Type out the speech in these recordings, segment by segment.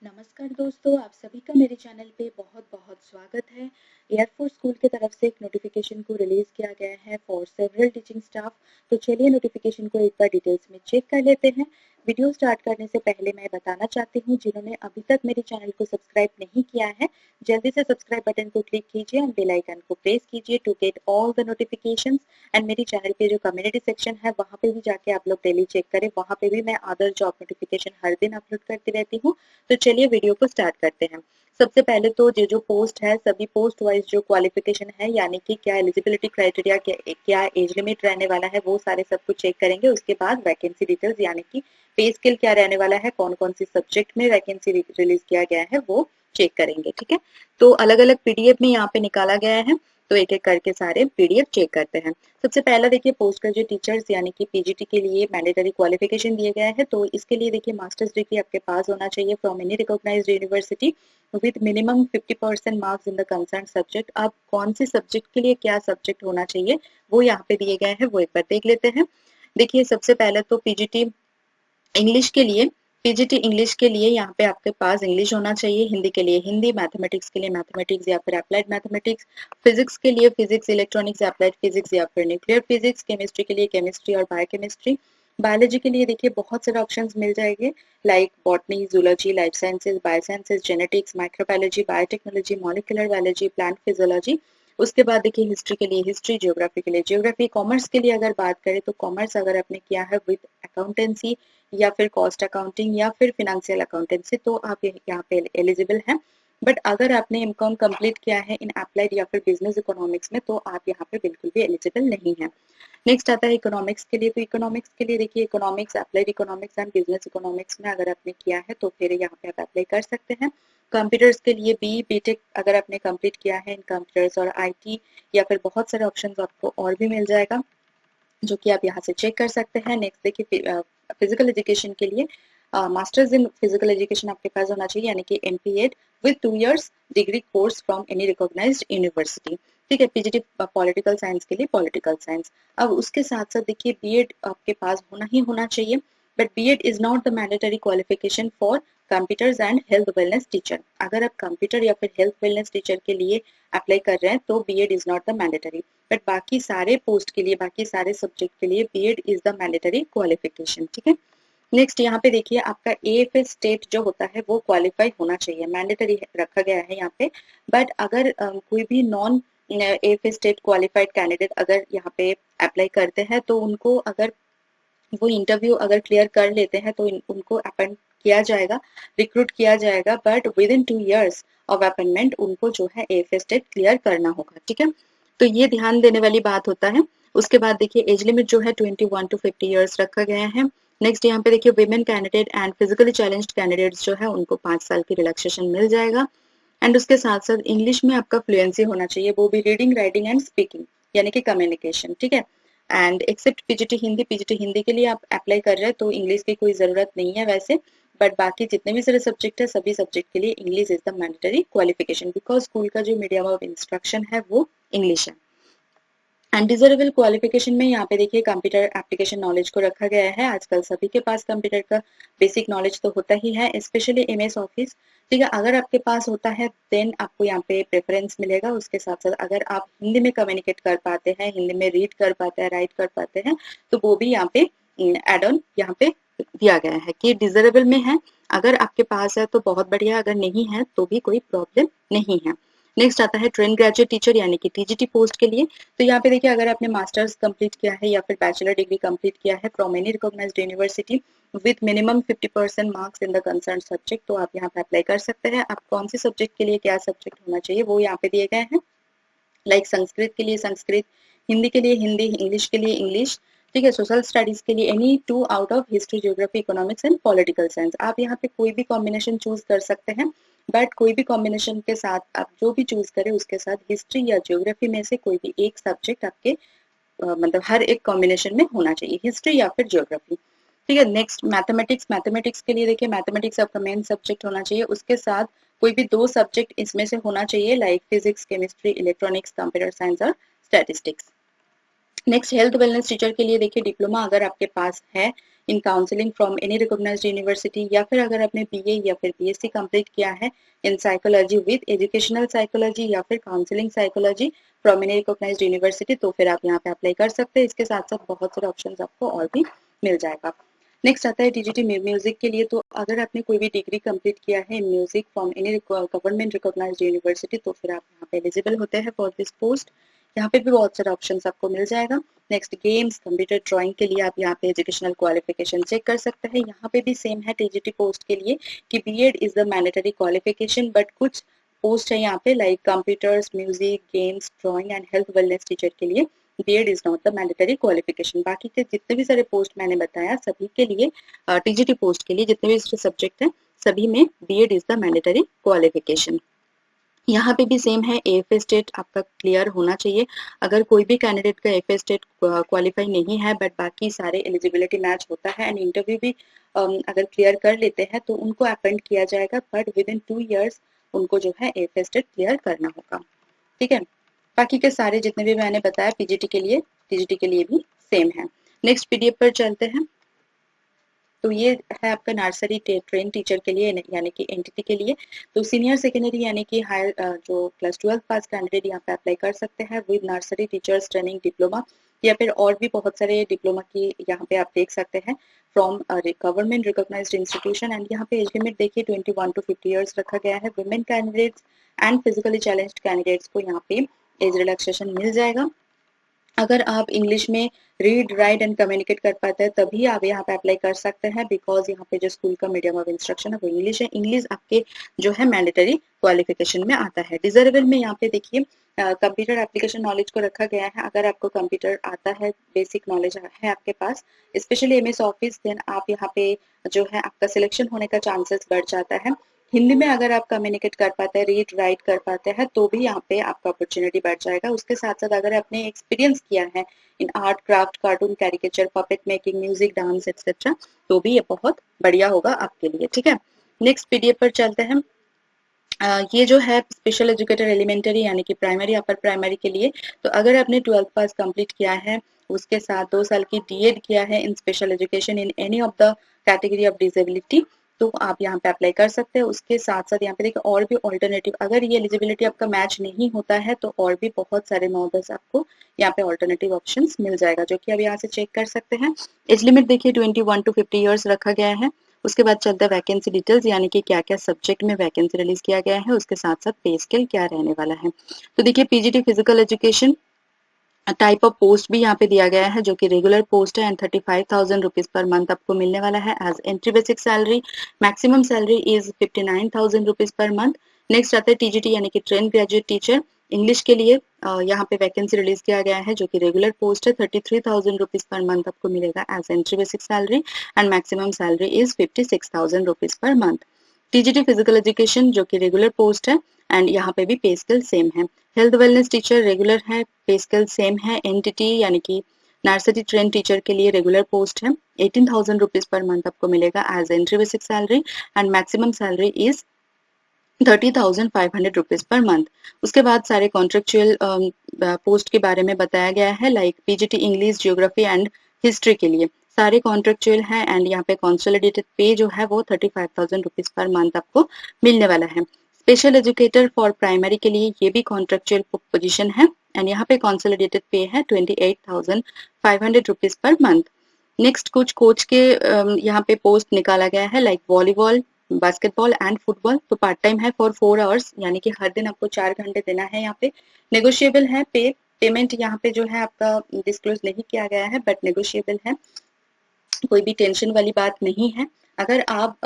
नमस्कार दोस्तों, आप सभी का मेरे चैनल पे बहुत बहुत स्वागत है। एयरफोर्स स्कूल की तरफ से एक नोटिफिकेशन को रिलीज किया गया है फॉर सेवरल टीचिंग स्टाफ। तो चलिए नोटिफिकेशन को एक बार डिटेल्स में चेक कर लेते हैं। वीडियो स्टार्ट करने से पहले मैं बताना चाहती हूँ, जिन्होंने अभी तक मेरे चैनल को सब्सक्राइब नहीं किया है, जल्दी से सब्सक्राइब बटन को क्लिक कीजिए और बेल आइकन को प्रेस कीजिए to get all the notifications. And मेरी चैनल पे जो कम्युनिटी सेक्शन है वहाँ पे भी जाके आप लोग डेली चेक करें, वहाँ पे भी मैं अदर जॉब नोटिफिकेशन हर दिन अपलोड करती रहती हूँ। तो चलिए वीडियो को स्टार्ट करते हैं। सबसे पहले तो जो पोस्ट है, सभी पोस्ट वाइज जो क्वालिफिकेशन है, यानी कि क्या एलिजिबिलिटी क्राइटेरिया, क्या एज लिमिट रहने वाला है, वो सारे सब कुछ चेक करेंगे। उसके बाद वैकेंसी डिटेल्स यानी कि पे स्केल क्या रहने वाला है, कौन कौन सी सब्जेक्ट में वैकेंसी रिलीज किया गया है, वो चेक करेंगे। ठीक है, तो अलग अलग पीडीएफ में यहाँ पे निकाला गया है, तो एक एक करके सारे पीडीएफ चेक करते हैं। सबसे पहला देखिए, पोस्ट ग्रेजुएट टीचर्स यानी कि पीजीटी के लिए मैंडेटरी क्वालिफिकेशन दिए गया है। तो इसके लिए देखिए, मास्टर्स डिग्री आपके पास होना चाहिए from any recognised university with minimum 50% marks in the concern subject. अब कौन से सब्जेक्ट के लिए क्या सब्जेक्ट होना चाहिए वो यहाँ पे दिए गए हैं, वो एक बार देख लेते हैं। देखिए, सबसे पहले तो पीजीटी इंग्लिश के लिए, पीजीटी इंग्लिश के लिए यहाँ पे आपके पास इंग्लिश होना चाहिए, हिंदी के लिए हिंदी, मैथमेटिक्स के लिए मैथमेटिक्स या फिर अप्लाइड मैथमेटिक्स, फिजिक्स के लिए फिजिक्स, इलेक्ट्रॉनिक्स, अप्लाइड फिजिक्स या फिर न्यूक्लियर फिजिक्स, केमिस्ट्री के लिए केमिस्ट्री और बायोकेमिस्ट्री। बायोलॉजी के लिए देखिए बहुत सारे ऑप्शंस मिल जाएंगे, like botany, zoology, life sciences, biosciences, genetics, microbiology, biotechnology, molecular biology, plant physiology. उसके बाद देखिए, हिस्ट्री के लिए हिस्ट्री, ज्योग्राफी के लिए ज्योग्राफी। कॉमर्स के लिए अगर बात करें तो कॉमर्स अगर आपने किया है विद अकाउंटेंसी या फिर कॉस्ट अकाउंटिंग या फिर फिनेंशियल अकाउंटेंसी, तो आप यहाँ पे एलिजिबल हैं। बट अगर आपने एमकॉम कंप्लीट किया है इन अप्लाइड या फिर बिजनेस इकोनॉमिक्स में, तो आप यहाँ पे बिल्कुल भी एलिजिबल नहीं है। नेक्स्ट आता है इकोनॉमिक्स के लिए। तो इकोनॉमिक्स के लिए देखिए, economics, applied economics and business economics में अगर आपने किया है तो फिर यहाँ पे आप अप्लाई कर सकते हैं। कंप्यूटर्स के लिए बीटेक अगर आपने कंप्लीट किया है इन कंप्यूटर्स और आईटी, या फिर बहुत सारे ऑप्शंस आपको और भी मिल जाएगा, जो कि आप यहाँ से चेक कर सकते हैं। नेक्स्ट देखिए, फिजिकल एजुकेशन के लिए मास्टर्स इन फिजिकल एजुकेशन आपके पास होना चाहिए, यानी कि MPEd with 2 years degree course from any recognised university. ठीक है, पीजीटी पॉलिटिकल साइंस के लिए पॉलिटिकल साइंस। अब उसके साथ साथ देखिए, बीएड आपके पास होना ही होना चाहिए, but BEd is not the mandatory qualification for computers and health wellness teacher. अगर आप कंप्यूटर या फिर हेल्थ वेलनेस टीचर के लिए अप्लाई कर रहे हैं तो BEd is not the mandatory, but बाकी सारे पोस्ट के लिए, बाकी सारे सब्जेक्ट के लिए BEd is the mandatory qualification. ठीक है, नेक्स्ट यहाँ पे देखिए, आपका एएफएस स्टेट जो होता है वो क्वालिफाई होना चाहिए, मैंडेटरी रखा गया है यहाँ पे। बट अगर कोई भी non AFS state qualified candidate अगर यहाँ पे अप्लाई करते हैं, तो उनको अगर वो इंटरव्यू अगर क्लियर कर लेते हैं तो उनको अपॉइंट किया जाएगा, रिक्रूट किया जाएगा, but with in 2 years of appointment उनको जो है एएफएस टेट क्लियर करना होगा। ठीक है, तो ये ध्यान देने वाली बात होता है। उसके बाद देखिए, एज लिमिट जो है 21 to 50 years रखा गया है। नेक्स्ट यहाँ पे देखिए, women candidate and physically challenged candidates जो है उनको 5 साल की रिलैक्सेशन मिल जाएगा। एंड उसके साथ साथ इंग्लिश में आपका फ्लुएंसी होना चाहिए, वो भी रीडिंग, राइटिंग एंड स्पीकिंग, यानी कि कम्युनिकेशन। ठीक है, and except PGT Hindi, PGT Hindi के लिए आप अप्लाई कर रहे हैं तो इंग्लिश की कोई जरूरत नहीं है वैसे, बट बाकी जितने भी सारे सब्जेक्ट है, सभी सब्जेक्ट के लिए English is the mandatory qualification, because school का जो मीडियम ऑफ इंस्ट्रक्शन है वो इंग्लिश है। अनडिजर्वेबल क्वालिफिकेशन में यहाँ पे देखिए, कंप्यूटर एप्लीकेशन नॉलेज को रखा गया है। आजकल सभी के पास कंप्यूटर का बेसिक नॉलेज तो होता ही है, स्पेशली एमएस ऑफिस। ठीक है, अगर आपके पास होता है देन आपको यहाँ पे प्रेफरेंस मिलेगा। उसके साथ साथ अगर आप हिंदी में कम्युनिकेट कर पाते हैं, हिंदी में रीड कर पाते हैं, राइट कर पाते हैं, तो वो भी यहाँ पे एड ऑन यहाँ पे दिया गया है कि डिजर्वेबल में है। अगर आपके पास है तो बहुत बढ़िया, अगर नहीं है तो भी कोई प्रॉब्लम नहीं है। नेक्स्ट आता है ट्रेन ग्रेजुएट टीचर यानी कि टीजीटी पोस्ट के लिए। तो यहाँ पे देखिए, अगर आपने मास्टर्स कंप्लीट किया है या फिर बैचलर डिग्री कंप्लीट किया है from any recognised university with minimum 50% marks in the concern subject, तो आप यहाँ पे अप्लाई कर सकते हैं। आप कौन से सब्जेक्ट के लिए क्या सब्जेक्ट होना चाहिए वो यहाँ पे दिए गए हैं, लाइक संस्कृत के लिए संस्कृत, हिंदी के लिए हिंदी, इंग्लिश के लिए इंग्लिश। ठीक है, सोशल स्टडीज के लिए any 2 out of history, geography, economics and political science. आप यहाँ पे कोई भी कॉम्बिनेशन चूज कर सकते हैं, बट कोई भी कॉम्बिनेशन के साथ आप जो भी चूज करें उसके साथ हिस्ट्री या ज्योग्राफी में से कोई भी एक सब्जेक्ट आपके मतलब हर एक कॉम्बिनेशन में होना चाहिए, हिस्ट्री या फिर ज्योग्राफी। ठीक है, नेक्स्ट मैथमेटिक्स। मैथमेटिक्स के लिए देखिए, मैथमेटिक्स आपका मेन सब्जेक्ट होना चाहिए, उसके साथ कोई भी 2 सब्जेक्ट इसमें से होना चाहिए, like physics, chemistry, electronics, computer science और statistics. Next health wellness teacher के लिए देखिए डिप्लोमा अगर आपके पास है in counselling from any recognised university, या फिर अगर आपने बीए या फिर बीएससी कंप्लीट किया है in psychology with educational psychology या फिर counselling psychology from any recognised university, तो फिर आप यहाँ पे अप्लाई कर सकते हैं। इसके साथ साथ बहुत सारे ऑप्शन आपको और भी मिल जाएगा। नेक्स्ट आता है टीजीटी म्यूजिक के लिए। तो अगर आपने कोई भी डिग्री कंप्लीट किया है in music from any government recognised university, तो फिर आप यहाँ पे एलिजिबल होते हैं फॉर दिस पोस्ट। यहाँ पे भी बहुत सारे ऑप्शंस आपको मिल जाएगा। नेक्स्ट गेम्स, कंप्यूटर ड्राइंग के लिए आप यहाँ पे एजुकेशनल क्वालिफिकेशन चेक कर सकते हैं। यहाँ पे भी सेम है टीजीटी पोस्ट के लिए कि BEd is the mandatory qualification, but कुछ पोस्ट है यहाँ पे like computers, music, games, drawing and health wellness teacher के लिए BEd is not the mandatory qualification. बाकी के जितने भी सारे पोस्ट मैंने बताया सभी के लिए, टीजीटी पोस्ट के लिए जितने भी सब्जेक्ट हैं सभी में BEd is the mandatory qualification. यहाँ पे भी सेम है, एएफए स्टेट आपका क्लियर होना चाहिए। अगर कोई भी कैंडिडेट का एएफए स्टेट क्वालिफाई नहीं है बट बाकी सारे एलिजिबिलिटी मैच होता है एंड इंटरव्यू भी अगर क्लियर कर लेते हैं तो उनको अपॉइंट किया जाएगा, बट विद इन 2 years उनको जो है एएफए स्टेट क्लियर करना होगा। ठीक है, बाकी के सारे जितने भी मैंने बताया पीजीटी के लिए, टीजीटी के लिए भी सेम है। नेक्स्ट पीडीएफ पर चलते हैं। तो ये है आपका नर्सरी ट्रेन टीचर के लिए यानी कि एनटीटी के लिए। तो सीनियर सेकेंडरी यानी कि हायर जो प्लस 12 पास कैंडिडेट यहाँ पे अप्लाई कर सकते हैं with nursery teachers training diploma, या फिर और भी बहुत सारे डिप्लोमा की यहाँ पे आप देख सकते हैं from government recognised institution. And यहाँ पे एज लिमिट देखिए 21 to 50 years रखा गया है। Women candidates and physically challenged candidates को यहाँ पे एज रिलैक्सेशन मिल जाएगा। अगर आप इंग्लिश में रीड, राइट एंड कम्युनिकेट कर पाते हैं तभी आप यहाँ पे अप्लाई कर सकते हैं, बिकॉज यहाँ पे जो स्कूल का मीडियम ऑफ इंस्ट्रक्शन है वो इंग्लिश है। इंग्लिश आपके जो है मैंडेटरी क्वालिफिकेशन में आता है। डिजर्वेबल में यहाँ पे देखिए कंप्यूटर एप्लीकेशन नॉलेज को रखा गया है। अगर आपको कंप्यूटर आता है, बेसिक नॉलेज है आपके पास, स्पेशली एमएस ऑफिस, देन आप यहाँ पे जो है आपका सिलेक्शन होने का चांसेस बढ़ जाता है। हिंदी में अगर आप कम्युनिकेट कर पाते हैं, रीड राइट कर पाते हैं, तो भी यहाँ पे आपका अपॉर्चुनिटी बढ़ जाएगा। उसके साथ साथ अगर आपने एक्सपीरियंस किया है इन art, craft, cartoon, caricature, puppet making, music, dance etcetera, तो भी ये बहुत बढ़िया होगा आपके लिए। ठीक है, नेक्स्ट पीडीएफ पर चलते हैं। ये जो है स्पेशल एजुकेटर एलिमेंटरी यानी कि प्राइमरी, अपर प्राइमरी के लिए। तो अगर आपने 12th पास कंप्लीट किया है, उसके साथ 2 साल की डीएड किया है in special education in any of the category of disability, तो आप यहाँ पे अप्लाई कर सकते हैं। उसके साथ साथ यहाँ पे देखिए और भी ऑल्टरनेटिव, अगर ये एलिजिबिलिटी आपका मैच नहीं होता है तो और भी बहुत सारे मॉडल्स आपको यहाँ पे ऑल्टरनेटिव ऑप्शंस मिल जाएगा, जो कि अब यहाँ से चेक कर सकते हैं। एज लिमिट देखिए 21 to 50 years रखा गया है। उसके बाद चलता है वैकेंसी डिटेल्स, यानी कि क्या क्या सब्जेक्ट में वैकेंसी रिलीज किया गया है, उसके साथ साथ पे स्केल क्या रहने वाला है। तो देखिए PGT physical education type of post भी यहाँ पे दिया गया है, जो कि रेगुलर पोस्ट है एंड 35,000 रुपीज पर मंथ आपको मिलने वाला है as entry basic salary. Maximum salary is 59,000 rupees per month. Next आता है टीजीटी यानी कि ट्रेन ग्रेजुएट टीचर इंग्लिश के लिए। यहाँ पे वैकेंसी रिलीज किया गया है, जो कि रेगुलर पोस्ट है। 33,000 रुपीज पर मंथ आपको मिलेगा as entry basic salary and maximum salary is 56,000 rupees per month. TGT physical education जो कि रेगुलर पोस्ट है एंड यहाँ पे भी पे स्केल सेम है। हेल्थ वेलनेस टीचर रेगुलर है, पे स्केल सेम है। एनटीटी यानी कि नर्सरी ट्रेन टीचर के लिए रेगुलर पोस्ट है। 18,000 रुपीज पर मंथ आपको मिलेगा as entry basic salary and maximum salary is 30,500 rupees per month. उसके बाद सारे कॉन्ट्रेक्चुअल पोस्ट के बारे में बताया गया है, like PGT English, geography and history के लिए सारे कॉन्ट्रेक्चुअल है एंड यहाँ पे कंसोलिडेटेड पे जो है वो 35,000 रुपीज पर मंथ आपको मिलने वाला है। स्पेशल एजुकेटर फॉर प्राइमरी के लिए ये भी कॉन्ट्रेक्चुअल पोजीशन है एंड यहाँ पे कंसोलिडेटेड पे है 28,500 रुपीज पर मंथ। नेक्स्ट कुछ कोच के यहाँ पे पोस्ट निकाला गया है, like volleyball, basketball and football. तो पार्ट टाइम है फॉर 4 hours, यानी कि हर दिन आपको 4 घंटे देना है। यहाँ पे नेगोशिएबल है पेमेंट यहाँ पे जो है आपका डिस्क्लोज नहीं किया गया है, बट नेगोशिएबल है, कोई भी टेंशन वाली बात नहीं है। अगर आप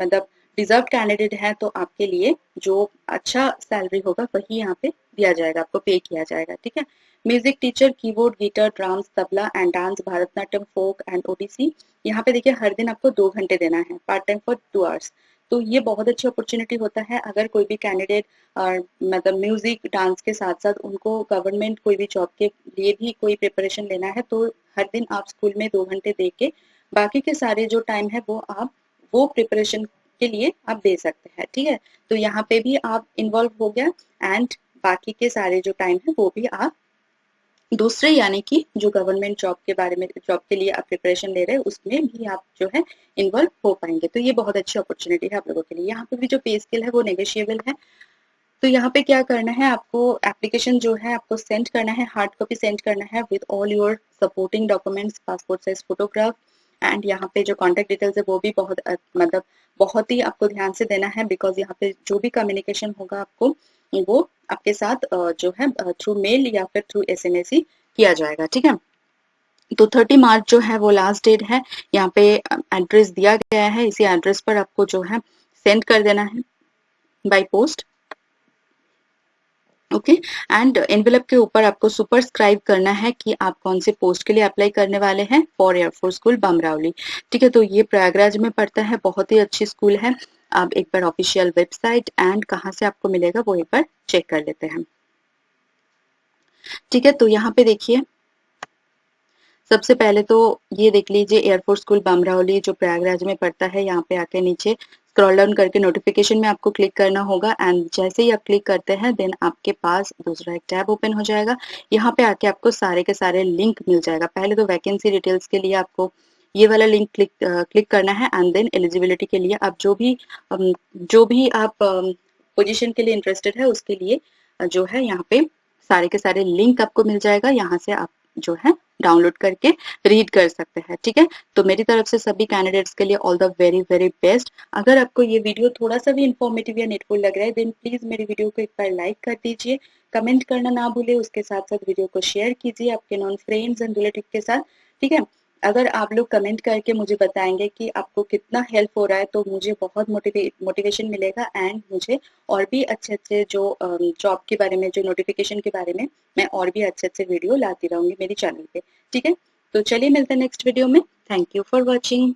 मतलब डिजर्व कैंडिडेट हैं तो आपके लिए जो अच्छा सैलरी होगा वही यहाँ पे दिया जाएगा, आपको पे किया जाएगा। ठीक है, music teacher keyboard, guitar, drums, tabla and dance, Bharatanatyam, folk and Odissi. यहाँ पे देखिए हर दिन आपको 2 घंटे देना है, पार्ट टाइम फॉर 2 hours। तो ये बहुत अच्छी अपॉर्चुनिटी होता है अगर कोई भी कैंडिडेट मतलब म्यूजिक डांस के साथ साथ उनको गवर्नमेंट कोई भी जॉब के लिए भी कोई प्रिपरेशन लेना है, तो हर दिन आप स्कूल में 2 घंटे दे के बाकी के सारे जो टाइम है वो आप वो प्रिपरेशन के लिए आप दे सकते हैं। ठीक है, तो यहाँ पे भी आप इन्वॉल्व हो गया एंड बाकी के सारे जो टाइम है वो भी आप दूसरे यानी कि जो गवर्नमेंट जॉब के बारे में, जॉब के लिए आप प्रिपरेशन ले रहे हैं, उसमें भी आप जो है इन्वॉल्व हो पाएंगे। तो ये बहुत अच्छी अपॉर्चुनिटी है आप लोगों के लिए। यहाँ पे भी जो पे स्केल है वो नेगोशिएबल है। तो यहाँ पे क्या करना है, आपको एप्लीकेशन जो है आपको सेंड करना है, हार्ड कॉपी सेंड करना है with all your supporting documents, passport size photograph, and यहाँ पे जो कॉन्टेक्ट डिटेल्स है वो भी बहुत मतलब बहुत ही आपको ध्यान से देना है, बिकॉज यहाँ पे जो भी कम्युनिकेशन होगा आपको वो आपके साथ जो है थ्रू मेल या फिर थ्रू SMS ही किया जाएगा, ठीक है। तो 30 मार्च जो है वो लास्ट डेट है। यहाँ पे एड्रेस दिया गया है, इसी एड्रेस पर आपको जो है सेंड कर देना है by post, okay. And envelope के ऊपर आपको सुपरस्क्राइब करना है कि आप कौन से पोस्ट के लिए अप्लाई करने वाले हैं, फॉर एयरफोर्स स्कूल बमरावली, ठीक है। तो ये प्रयागराज में पड़ता है, बहुत ही अच्छी स्कूल है। आप एक बार ऑफिशियल वेबसाइट एंड कहाँ से आपको मिलेगा वो एक बार चेक कर लेते हैं, ठीक है। तो यहाँ पे देखिए, सबसे पहले तो ये देख लीजिए एयरफोर्स स्कूल बमरावली जो प्रयागराज में पड़ता है। यहाँ पे आके नीचे स्क्रॉल डाउन करके नोटिफिकेशन में आपको क्लिक करना होगा, एंड जैसे ही आप क्लिक करते हैं देन आपके पास दूसरा एक टैब ओपन हो जाएगा। यहाँ पे आके आपको सारे के सारे लिंक मिल जाएगा। पहले तो वैकेंसी डिटेल्स के लिए आपको ये वाला लिंक क्लिक करना है, एंड देन एलिजिबिलिटी के लिए आप जो भी आप पोजीशन के लिए इंटरेस्टेड है उसके लिए जो है यहाँ पे सारे के सारे लिंक आपको मिल जाएगा। यहाँ से आप जो है डाउनलोड करके रीड कर सकते हैं, ठीक है। तो मेरी तरफ से सभी कैंडिडेट्स के लिए all the very very best. अगर आपको ये वीडियो थोड़ा सा भी इंफॉर्मेटिव या नीडफुल लग रहा है देन प्लीज मेरी वीडियो को एक बार लाइक कर दीजिए, कमेंट करना ना भूले, उसके साथ साथ वीडियो को शेयर कीजिए आपके नॉन फ्रेंड्स एंड रिलेटिव के साथ, ठीक है। अगर आप लोग कमेंट करके मुझे बताएंगे कि आपको कितना हेल्प हो रहा है तो मुझे बहुत मोटिवेशन मिलेगा, एंड मुझे और भी अच्छे अच्छे जो जॉब के बारे में, जो नोटिफिकेशन के बारे में मैं और भी अच्छे अच्छे वीडियो लाती रहूंगी मेरी चैनल पे, ठीक है। तो चलिए मिलते हैं नेक्स्ट वीडियो में। Thank you for watching.